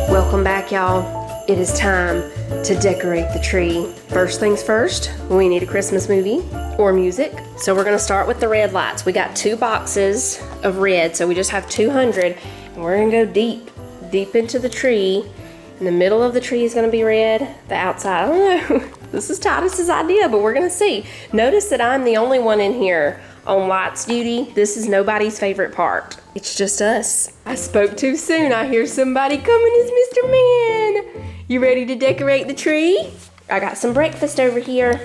Welcome back, y'all. It is time to decorate the tree. First things first, we need a Christmas movie or music. So we're gonna start with the red lights. We got 2 boxes of red, so we just have 200, and we're gonna go deep into the tree. In the middle of the tree is gonna be red, the outside, I don't know. This is Titus's idea, but we're gonna see. Notice that I'm the only one in here on lights duty. This is nobody's favorite part. It's just us. I spoke too soon. I hear somebody coming. It's Mr. Man. You ready to decorate the tree? I got some breakfast over here.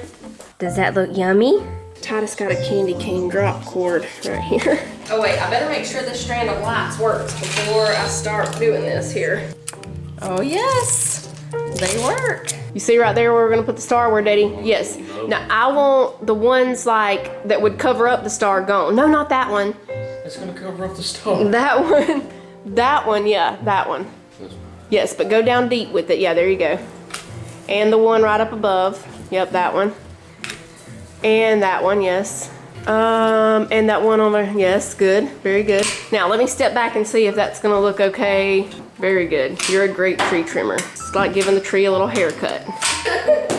Does that look yummy? Titus got a candy cane drop cord right here. Oh wait, I better make sure this strand of lights works before I start doing this here. Oh yes, they work. You see right there where we're gonna put the star, where Daddy? Yes. Now I want the ones like that would cover up the star gone. No, not that one. It's gonna cover up the star. That one, yeah, that one. Yes, but go down deep with it. Yeah, there you go. And the one right up above. Yep, that one. And that one, yes. And that one on there. Yes, good, very good. Now let me step back and see if that's gonna look okay. Very good. You're a great tree trimmer. It's like giving the tree a little haircut.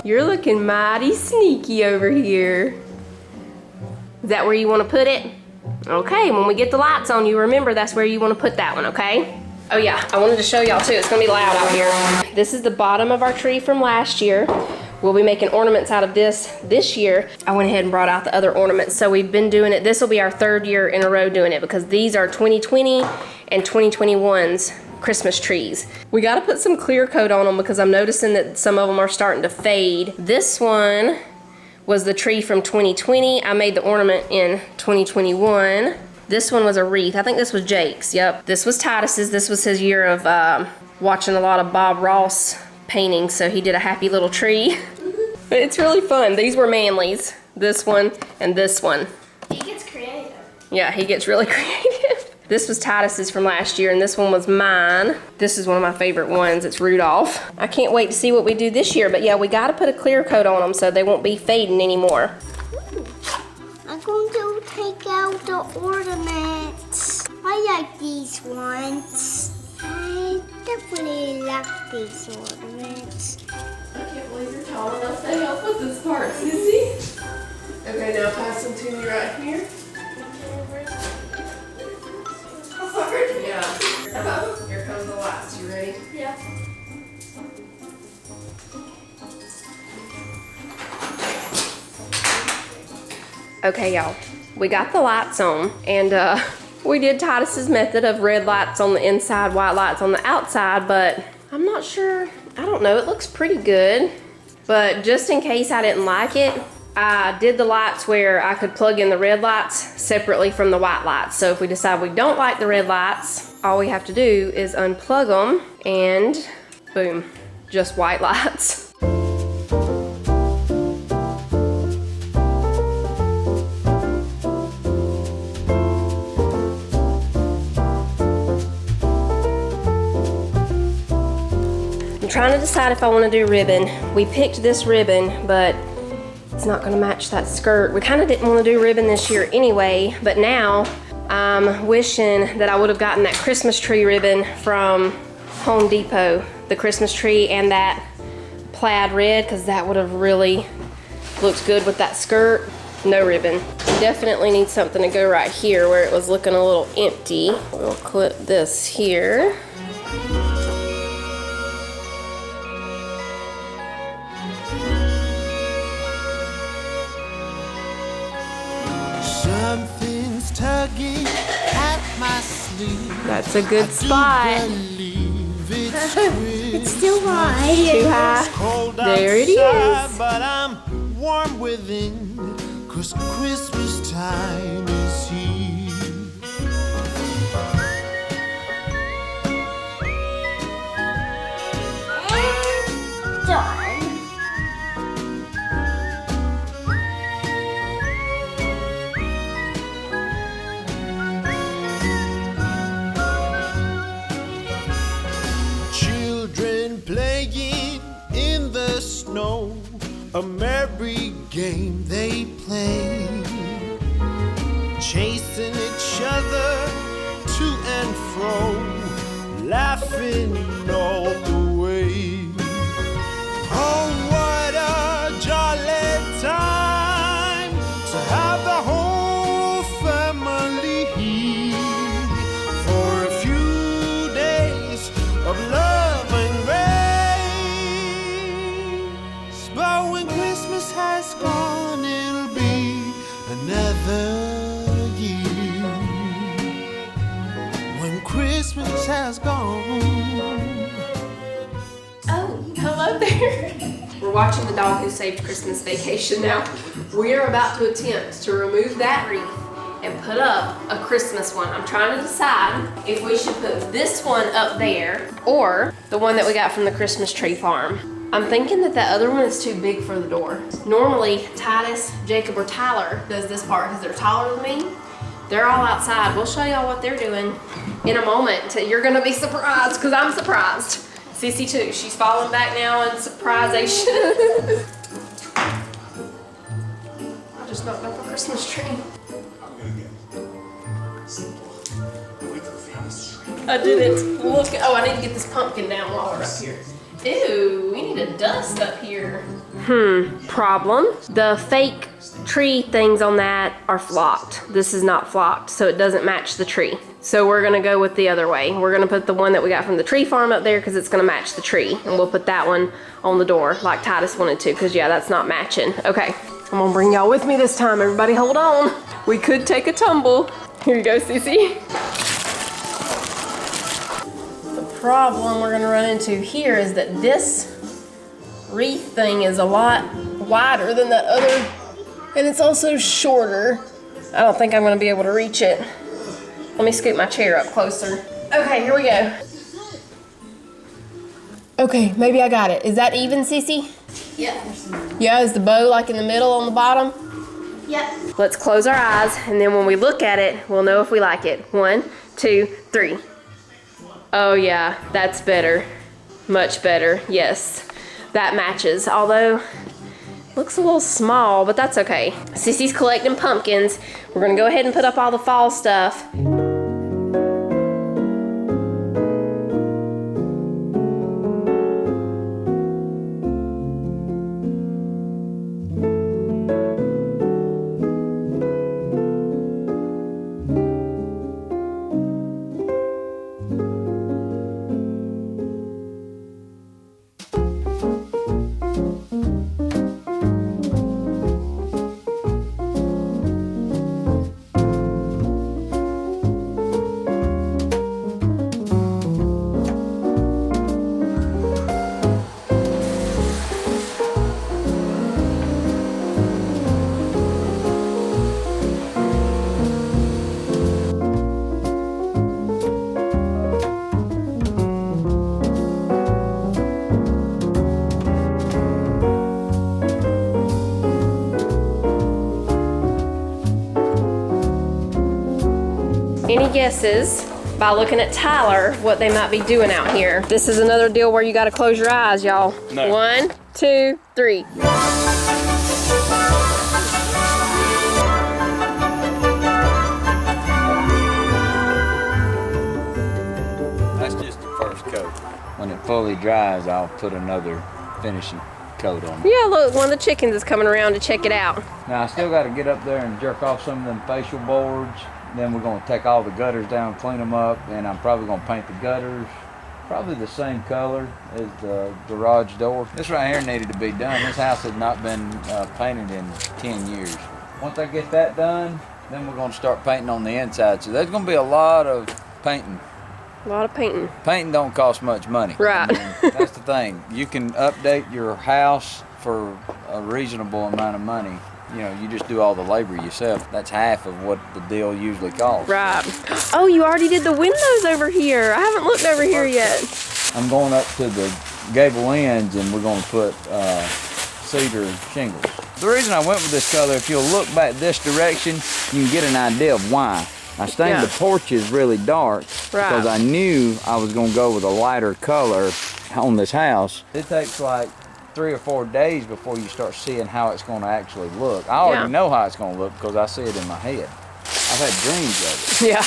You're looking mighty sneaky over here. Is that where you want to put it? Okay, when we get the lights on, you remember that's where you want to put that one, okay? Oh yeah, I wanted to show y'all too. It's gonna be loud out here. This is the bottom of our tree from last year. We'll be making ornaments out of this year. I went ahead and brought out the other ornaments. So we've been doing it. This will be our 3rd year in a row doing it because these are 2020 and 2021's Christmas trees. We got to put some clear coat on them because I'm noticing that some of them are starting to fade. This one was the tree from 2020. I made the ornament in 2021. This one was a wreath. I think this was Jake's. Yep. This was Titus's. This was his year of watching a lot of Bob Ross paintings, so he did a happy little tree. But it's really fun. These were Manly's. This one and this one. He gets creative. Yeah, he gets really creative. This was Titus's from last year, and this one was mine. This is one of my favorite ones. It's Rudolph. I can't wait to see what we do this year, but yeah, we got to put a clear coat on them so they won't be fading anymore. I'm going to take out the ornaments. I like these ones. I definitely like these ornaments. I can't believe you're tall enough to help with this part, Sissy. Okay, now pass them to me right here. Yeah. Here comes the lights. You ready? Yeah. Okay, y'all. We got the lights on, and we did Titus's method of red lights on the inside, white lights on the outside, but I'm not sure. I don't know. It looks pretty good, but just in case I didn't like it, I did the lights where I could plug in the red lights separately from the white lights. So if we decide we don't like the red lights, all we have to do is unplug them and boom, just white lights. I'm trying to decide if I want to do ribbon. We picked this ribbon, but it's not gonna match that skirt. We kind of didn't want to do ribbon this year anyway, but now I'm wishing that I would have gotten that Christmas tree ribbon from Home Depot, the Christmas tree and that plaid red, because that would have really looked good with that skirt. No ribbon. Definitely need something to go right here where it was looking a little empty. We'll clip this here. Something's tugging at my sleeve. That's a good spot. It's still high. Too high. There it is. But I'm warm within, 'cause Christmas time is here. And done. snow, a merry game they play, chasing each other to and fro, laughing all the way. Oh, what a jolly time to have the whole family here for a few days of love and grace. But when Christmas has gone, it'll be another year. When Christmas has gone. Oh, hello there. We're watching The Dog Who Saved Christmas Vacation now. We're about to attempt to remove that wreath and put up a Christmas one. I'm trying to decide if we should put this one up there or the one that we got from the Christmas tree farm. I'm thinking that that other one is too big for the door. Normally, Titus, Jacob, or Tyler does this part because they're taller than me. They're all outside. We'll show y'all what they're doing in a moment. You're gonna be surprised because I'm surprised. Sissy too, she's falling back now in surprisation. I just knocked up a Christmas tree. I did it. Look, oh, I need to get this pumpkin down while we're up here. Ew, we need a dust up here. Problem. The fake tree things on that are flocked. This is not flocked, so it doesn't match the tree. So we're gonna go with the other way. We're gonna put the one that we got from the tree farm up there because it's gonna match the tree. And we'll put that one on the door like Titus wanted to because yeah, that's not matching. Okay, I'm gonna bring y'all with me this time. Everybody hold on. We could take a tumble. Here you go, Sissy. The problem we're gonna run into here is that this wreath thing is a lot wider than that other, and it's also shorter. I don't think I'm gonna be able to reach it. Let me scoot my chair up closer. Okay, here we go. Okay, maybe I got it. Is that even, Sissy? Yep. Yeah, is the bow like in the middle on the bottom? Yep. Let's close our eyes, and then when we look at it, we'll know if we like it. 1, 2, 3. Oh yeah, that's better. Much better, yes. That matches, although looks a little small, but that's okay. Sissy's collecting pumpkins. We're gonna go ahead and put up all the fall stuff. Any guesses by looking at Tyler what they might be doing out here? This is another deal where you gotta close your eyes, y'all. No. 1, 2, 3. That's just the first coat. When it fully dries, I'll put another finishing coat on it. Yeah, look, one of the chickens is coming around to check it out. Now I still got to get up there and jerk off some of them facial boards. Then we're going to take all the gutters down, clean them up, and I'm probably going to paint the gutters probably the same color as the garage door. This right here needed to be done. This house has not been painted in 10 years. Once I get that done, then we're going to start painting on the inside. So there's going to be a lot of painting. A lot of painting. Painting don't cost much money. Right. That's the thing. You can update your house for a reasonable amount of money. You know, you just do all the labor yourself. That's half of what the deal usually costs. Right. Oh, you already did the windows over here. I haven't looked over here yet. I'm going up to the gable ends and we're going to put cedar shingles. The reason I went with this color, if you'll look back this direction, you can get an idea of why. I stained the porches really dark because I knew I was going to go with a lighter color on this house. It takes like 3 or 4 days before you start seeing how it's going to actually look. I already Yeah. know how it's going to look because I see it in my head. I've had dreams of it. Yeah.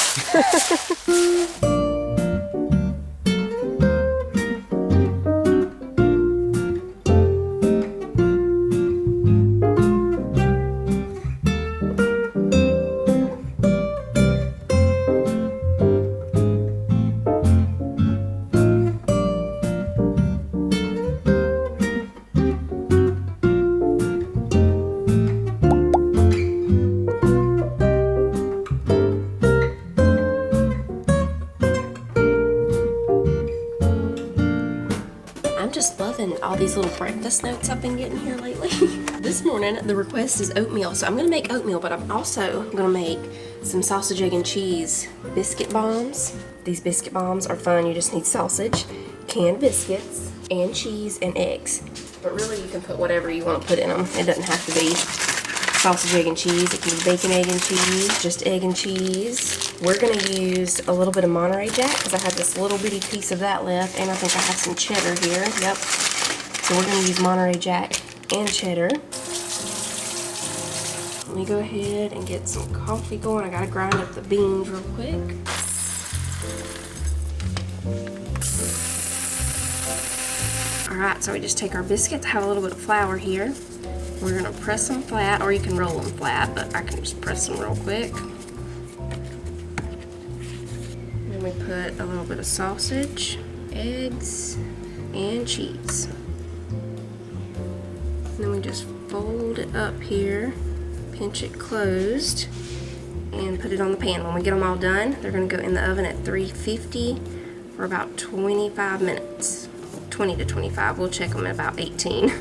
I'm just loving all these little breakfast notes I've been getting here lately. This morning, the request is oatmeal, so I'm gonna make oatmeal, but I'm also gonna make some sausage, egg, and cheese biscuit bombs. These biscuit bombs are fun. You just need sausage, canned biscuits, and cheese and eggs. But really, you can put whatever you want to put in them. It doesn't have to be sausage, egg, and cheese. It can be bacon, egg, and cheese, just egg and cheese. We're gonna use a little bit of Monterey Jack because I have this little bitty piece of that left, and I think I have some cheddar here. Yep. So we're gonna use Monterey Jack and cheddar. Let me go ahead and get some coffee going. I gotta grind up the beans real quick. Alright, so we just take our biscuits, have a little bit of flour here. We're gonna press them flat, or you can roll them flat, but I can just press them real quick. Then we put a little bit of sausage, eggs, and cheese. And then we just fold it up here, pinch it closed, and put it on the pan. When we get them all done, they're gonna go in the oven at 350 for about 25 minutes. 20 to 25, we'll check them at about 18.